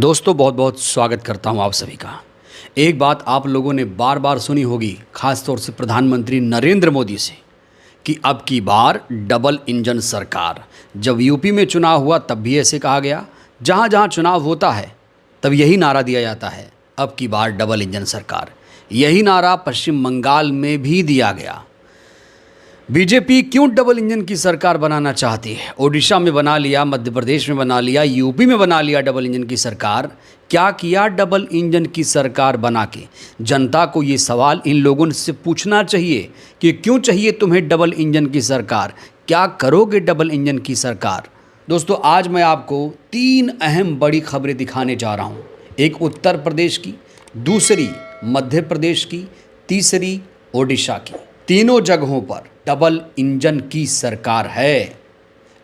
दोस्तों बहुत बहुत स्वागत करता हूं आप सभी का। एक बात आप लोगों ने बार बार सुनी होगी, खासतौर से प्रधानमंत्री नरेंद्र मोदी से, कि अब की बार डबल इंजन सरकार। जब यूपी में चुनाव हुआ तब भी ऐसे कहा गया, जहां जहां चुनाव होता है तब यही नारा दिया जाता है, अब की बार डबल इंजन सरकार। यही नारा पश्चिम बंगाल में भी दिया गया। बीजेपी क्यों डबल इंजन की सरकार बनाना चाहती है? ओडिशा में बना लिया, मध्य प्रदेश में बना लिया, यूपी में बना लिया डबल इंजन की सरकार। क्या किया डबल इंजन की सरकार बना के? जनता को ये सवाल इन लोगों से पूछना चाहिए कि क्यों चाहिए तुम्हें डबल इंजन की सरकार, क्या करोगे डबल इंजन की सरकार? दोस्तों आज मैं आपको 3 अहम बड़ी खबरें दिखाने जा रहा हूँ। एक उत्तर प्रदेश की, दूसरी मध्य प्रदेश की, तीसरी ओडिशा की। तीनों जगहों पर डबल इंजन की सरकार है।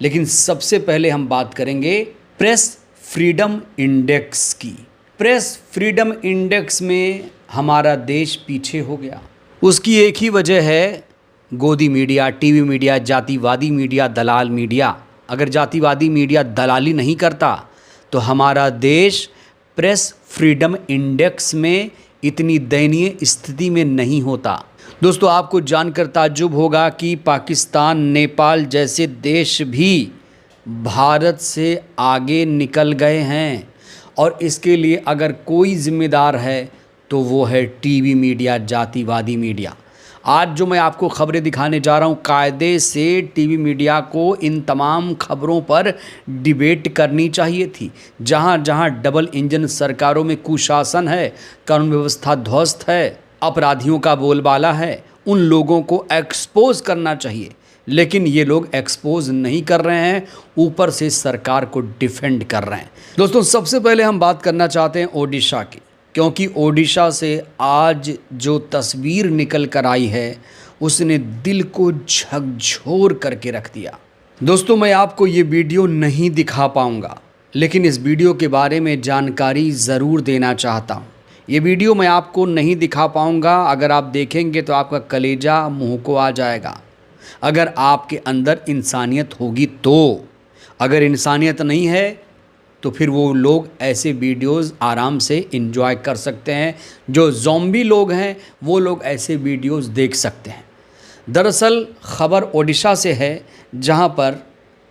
लेकिन सबसे पहले हम बात करेंगे प्रेस फ्रीडम इंडेक्स की। प्रेस फ्रीडम इंडेक्स में हमारा देश पीछे हो गया। उसकी एक ही वजह है, गोदी मीडिया, टीवी मीडिया, जातिवादी मीडिया, दलाल मीडिया। अगर जातिवादी मीडिया दलाली नहीं करता तो हमारा देश प्रेस फ्रीडम इंडेक्स में इतनी दयनीय स्थिति में नहीं होता। दोस्तों आपको जानकर ताज्जुब होगा कि पाकिस्तान, नेपाल जैसे देश भी भारत से आगे निकल गए हैं, और इसके लिए अगर कोई जिम्मेदार है तो वो है टीवी मीडिया, जातिवादी मीडिया। आज जो मैं आपको खबरें दिखाने जा रहा हूँ, कायदे से टीवी मीडिया को इन तमाम खबरों पर डिबेट करनी चाहिए थी। जहाँ जहाँ डबल इंजन सरकारों में कुशासन है, कानून व्यवस्था ध्वस्त है, अपराधियों का बोलबाला है, उन लोगों को एक्सपोज करना चाहिए। लेकिन ये लोग एक्सपोज नहीं कर रहे हैं, ऊपर से सरकार को डिफेंड कर रहे हैं। दोस्तों सबसे पहले हम बात करना चाहते हैं ओडिशा की, क्योंकि ओडिशा से आज जो तस्वीर निकल कर आई है उसने दिल को झकझोर करके रख दिया। दोस्तों मैं आपको ये वीडियो नहीं दिखा पाऊँगा, लेकिन इस वीडियो के बारे में जानकारी ज़रूर देना चाहता हूँ। ये वीडियो मैं आपको नहीं दिखा पाऊँगा, अगर आप देखेंगे तो आपका कलेजा मुंह को आ जाएगा। अगर आपके अंदर इंसानियत होगी तो, अगर इंसानियत नहीं है तो फिर वो लोग ऐसे वीडियोस आराम से एंजॉय कर सकते हैं। जो ज़ॉम्बी लोग हैं वो लोग ऐसे वीडियोस देख सकते हैं। दरअसल खबर ओडिशा से है, जहां पर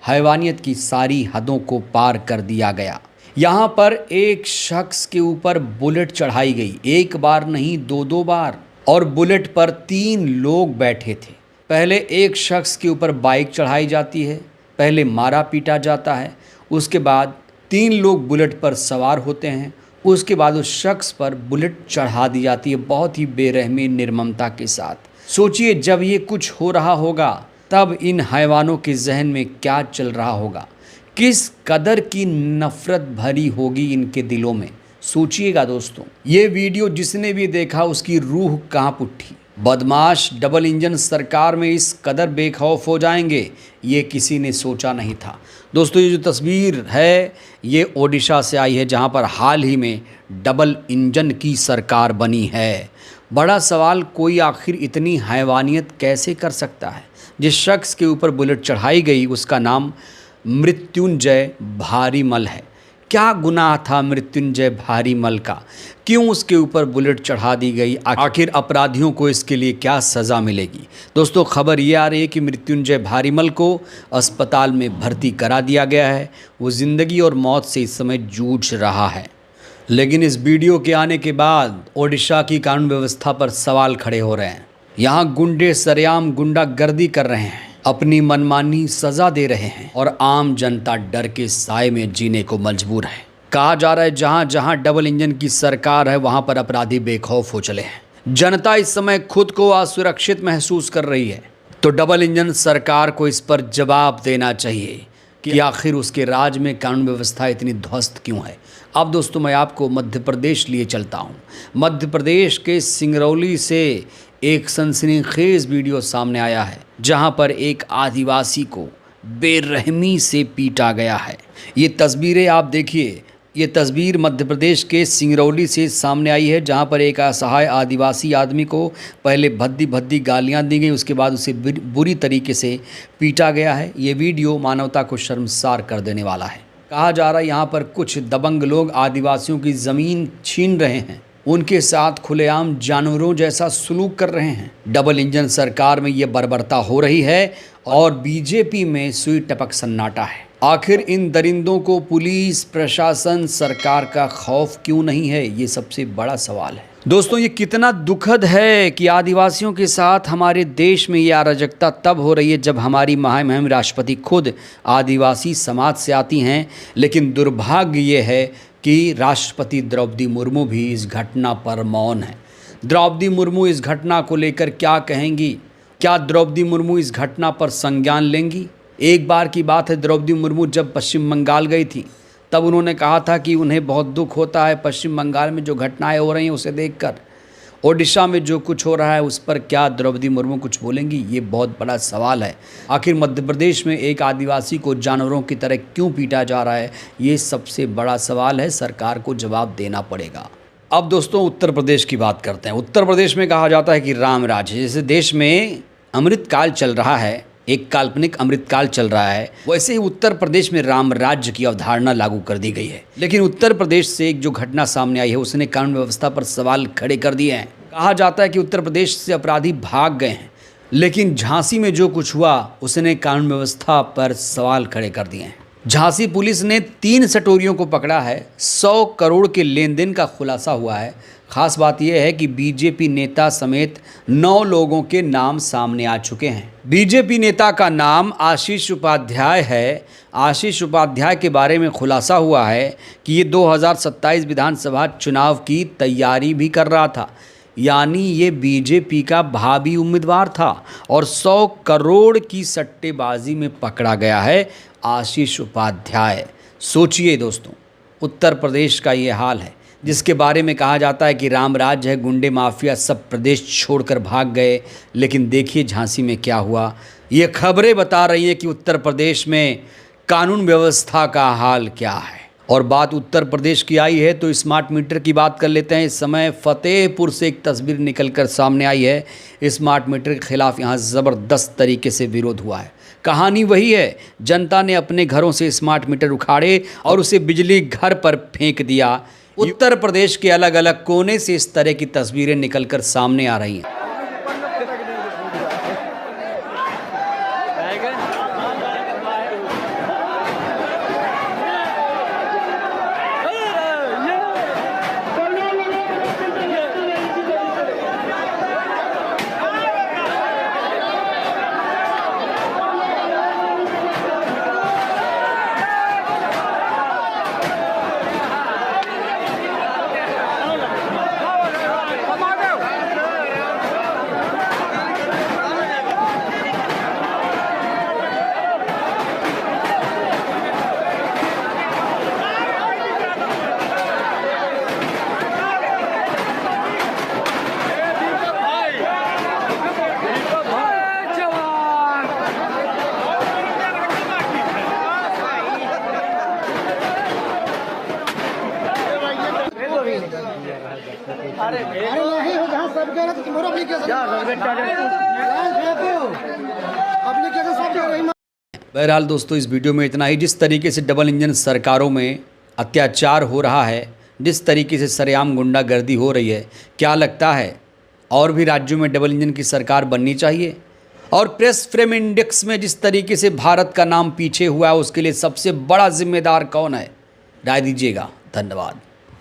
हैवानियत की सारी हदों को पार कर दिया गया। यहाँ पर एक शख्स के ऊपर बुलेट चढ़ाई गई, एक बार नहीं 2 बार, और बुलेट पर 3 लोग बैठे थे। पहले एक शख्स के ऊपर बाइक चढ़ाई जाती है, पहले मारा पीटा जाता है, उसके बाद 3 लोग बुलेट पर सवार होते हैं, उसके बाद उस शख्स पर बुलेट चढ़ा दी जाती है, बहुत ही बेरहमी निर्ममता के साथ। सोचिए जब ये कुछ हो रहा होगा तब इन हैवानों के जहन में क्या चल रहा होगा, किस कदर की नफ़रत भरी होगी इनके दिलों में। सोचिएगा दोस्तों, ये वीडियो जिसने भी देखा उसकी रूह कांप उठी। बदमाश डबल इंजन सरकार में इस कदर बेखौफ हो जाएंगे, ये किसी ने सोचा नहीं था। दोस्तों ये जो तस्वीर है ये ओडिशा से आई है, जहां पर हाल ही में डबल इंजन की सरकार बनी है। बड़ा सवाल, कोई आखिर इतनी हैवानियत कैसे कर सकता है? जिस शख्स के ऊपर बुलेट चढ़ाई गई उसका नाम मृत्युंजय भारीमल है। क्या गुनाह था मृत्युंजय भारीमल का? क्यों उसके ऊपर बुलेट चढ़ा दी गई? आखिर अपराधियों को इसके लिए क्या सज़ा मिलेगी? दोस्तों खबर ये आ रही है कि मृत्युंजय भारीमल को अस्पताल में भर्ती करा दिया गया है। वो ज़िंदगी और मौत से इस समय जूझ रहा है। लेकिन इस वीडियो के आने के बाद ओडिशा की कानून व्यवस्था पर सवाल खड़े हो रहे हैं। यहाँ गुंडे सरेआम गुंडागर्दी कर रहे हैं, अपनी मनमानी सजा दे रहे हैं, और आम जनता डर के साए में जीने को मजबूर है। कहा जा रहा है जहां जहां डबल इंजन की सरकार है वहां पर अपराधी बेखौफ हो चले हैं। जनता इस समय खुद को असुरक्षित महसूस कर रही है। तो डबल इंजन सरकार को इस पर जवाब देना चाहिए कि आखिर उसके राज में कानून व्यवस्था इतनी ध्वस्त क्यों है। अब दोस्तों मैं आपको मध्य प्रदेश लिए चलता हूँ। मध्य प्रदेश के सिंगरौली से एक सनसनीखेज वीडियो सामने आया है, जहां पर एक आदिवासी को बेरहमी से पीटा गया है। ये तस्वीरें आप देखिए, ये तस्वीर मध्य प्रदेश के सिंगरौली से सामने आई है, जहां पर एक असहाय आदिवासी आदमी को पहले भद्दी भद्दी गालियां दी गई, उसके बाद उसे बुरी तरीके से पीटा गया है। ये वीडियो मानवता को शर्मसार कर देने वाला है। कहा जा रहा है यहाँ पर कुछ दबंग लोग आदिवासियों की ज़मीन छीन रहे हैं, उनके साथ खुलेआम जानवरों जैसा सलूक कर रहे हैं। डबल इंजन सरकार में ये बर्बरता हो रही है और बीजेपी में सुई टपक सन्नाटा है। आखिर इन दरिंदों को पुलिस प्रशासन सरकार का खौफ क्यों नहीं है, ये सबसे बड़ा सवाल है। दोस्तों, ये कितना दुखद है कि आदिवासियों के साथ हमारे देश में ये अराजकता तब हो रही है जब हमारी महामहिम राष्ट्रपति खुद आदिवासी समाज से आती हैं। लेकिन दुर्भाग्य ये है कि राष्ट्रपति द्रौपदी मुर्मू भी इस घटना पर मौन है। द्रौपदी मुर्मू इस घटना को लेकर क्या कहेंगी? क्या द्रौपदी मुर्मू इस घटना पर संज्ञान लेंगी? एक बार की बात है, द्रौपदी मुर्मू जब पश्चिम बंगाल गई थी तब उन्होंने कहा था कि उन्हें बहुत दुख होता है पश्चिम बंगाल में जो घटनाएं हो रही हैं उसे देखकर। ओडिशा में जो कुछ हो रहा है उस पर क्या द्रौपदी मुर्मू कुछ बोलेंगी? ये बहुत बड़ा सवाल है। आखिर मध्य प्रदेश में एक आदिवासी को जानवरों की तरह क्यों पीटा जा रहा है, ये सबसे बड़ा सवाल है। सरकार को जवाब देना पड़ेगा। अब दोस्तों, उत्तर प्रदेश की बात करते हैं। उत्तर प्रदेश में कहा जाता है कि राम राज्य, जैसे देश में अमृतकाल चल रहा है, एक काल्पनिक अमृतकाल चल रहा है, वैसे ही उत्तर प्रदेश में राम राज्य की अवधारणा लागू कर दी गई है। लेकिन उत्तर प्रदेश से एक जो घटना सामने आई है उसने कानून व्यवस्था पर सवाल खड़े कर दिए हैं। कहा जाता है कि उत्तर प्रदेश से अपराधी भाग गए हैं, लेकिन झांसी में जो कुछ हुआ उसने कानून व्यवस्था पर सवाल खड़े कर दिए हैं। झांसी पुलिस ने 3 सटोरियों को पकड़ा है। 100 करोड़ के लेन देन का खुलासा हुआ है। खास बात यह है कि बीजेपी नेता समेत 9 लोगों के नाम सामने आ चुके हैं। बीजेपी नेता का नाम आशीष उपाध्याय है। आशीष उपाध्याय के बारे में खुलासा हुआ है कि ये 2027 विधानसभा चुनाव की तैयारी भी कर रहा था, यानी ये बीजेपी का भावी उम्मीदवार था और 100 करोड़ की सट्टेबाजी में पकड़ा गया है आशीष उपाध्याय। सोचिए दोस्तों, उत्तर प्रदेश का ये हाल है जिसके बारे में कहा जाता है कि राम राज्य है, गुंडे माफिया सब प्रदेश छोड़कर भाग गए। लेकिन देखिए झांसी में क्या हुआ। ये खबरें बता रही हैं कि उत्तर प्रदेश में कानून व्यवस्था का हाल क्या है। और बात उत्तर प्रदेश की आई है तो स्मार्ट मीटर की बात कर लेते हैं। इस समय फतेहपुर से एक तस्वीर निकलकर सामने आई है। स्मार्ट मीटर के खिलाफ यहाँ ज़बरदस्त तरीके से विरोध हुआ है। कहानी वही है, जनता ने अपने घरों से स्मार्ट मीटर उखाड़े और उसे बिजली घर पर फेंक दिया। उत्तर प्रदेश के अलग अलग कोने से इस तरह की तस्वीरें निकलकर सामने आ रही हैं। अरे नहीं हो जहाँ सब गए तो तुम्हारा एप्लीकेशन बहरहाल दोस्तों, इस वीडियो में इतना ही। जिस तरीके से डबल इंजन सरकारों में अत्याचार हो रहा है, जिस तरीके से सरेआम गुंडागर्दी हो रही है, क्या लगता है और भी राज्यों में डबल इंजन की सरकार बननी चाहिए? और प्रेस फ्रेम इंडेक्स में जिस तरीके से भारत का नाम पीछे हुआ है उसके लिए सबसे बड़ा जिम्मेदार कौन है? राय दीजिएगा। धन्यवाद।